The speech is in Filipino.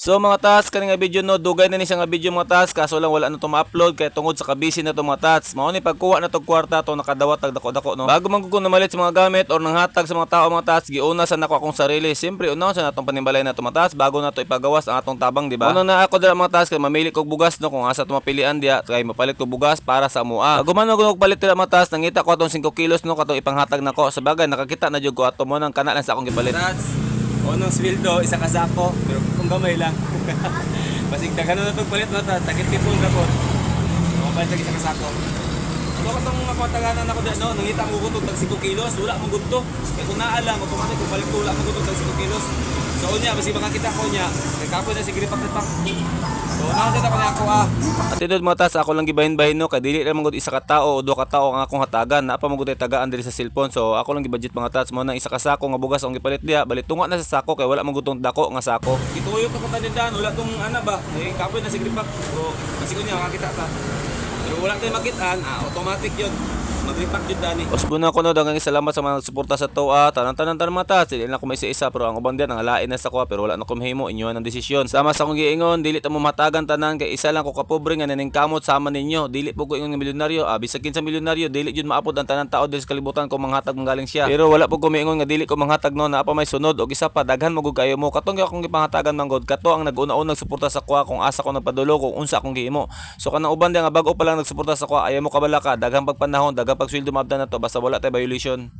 So mga tas, kani nga video no, dugay na ni siya nga video mga tas, kaso lang wala na to ma-upload kay tungod sa kabisi na to mga tas. Mao ni pagkuha na tog kwarta to nakadawat tag dako-dako no. Bago man ko namalit sa mga gamit or nang hatag sa mga tao mga tas, giuna sa nako akong sarili. Siyempre una sa natong panimbalay na to mga tas bago na to ipagawas ang atong tabang, di ba? Una na ako dira mga tas kay mamili kog bugas no kung asa to mapilian diya kay mapalit ko bugas para sa mua. Bago man ako palit dira mga tas, nangita ko atong 5 kilos no katong ipanghatag nako. Sa bagay nakakita na jud ko ato mo nang kana lang sa akong gipalit. Unang sweldo, isa ka sako, pero kung gamay lang. Basig dagano na itong palit mo, takit tipong gapon. Mabalik na isa ka sako. Ano ka itong makataganan ako dyan, no? Nangita mo gutog tag 5 kilos, wala mong gusto. Kaya kung naalam, automatic kung balik ko, wala mong gutog tag 5 kilos. So, unya, basi makakita ko niya, kakapoy na si gripak-gripak. So, nakasita ko niya ako At ito mga tas, ako lang gibahin-bahin no, kay dili lang magud isa ka tao o duha ka tao ang akong hatagan, na pa magud ay tagaan diri sa cellphone. So ako lang gibudget mga tas mo nang isa ka sako nga bugas ang gipalit diha, balik tunga na sa sako kay wala magud tong dako nga sako. Ituyo ka pa tanindan, wala tong ana ba? Eh, kapoy na si gripak. Pero, kasi ko niya, makakita ka. Pero wala tayong makitaan, automatic yun. Mag-repack yun dani. Usbo na ko no, daghang salamat sa mga nagsuporta sa toa, tanan-tanan mga tas, dili na ko may isa-isa pero ang uban diyan ang alain na sa ko pero wala na ko mahimo inyo ang desisyon. Sama sa akong giingon, dili ta mo matagan tanan kay isa lang ko kapobre nga naningkamot sama ninyo. Dili po ko ingon nga milyonaryo, bisag kinsa milyonaryo, dili jud maapod ang tanan tao diri sa kalibutan ko manghatag manggaling siya. Pero wala po ko miingon nga dili ko manghatag no, na pa may sunod og isa pa daghan magud kayo mo. Katong akong gipangatagan manggod, kato ang nag-una-una nagsuporta sa kuha kung asa ko nagpadulo kung unsa akong gihimo. So kanang uban diyan nga bag-o pa lang nagsuporta sa kuha, ayaw mo kabala ka, daghang pagpanahon, daghang pagsweldo maabdan na to basta wala tay violation.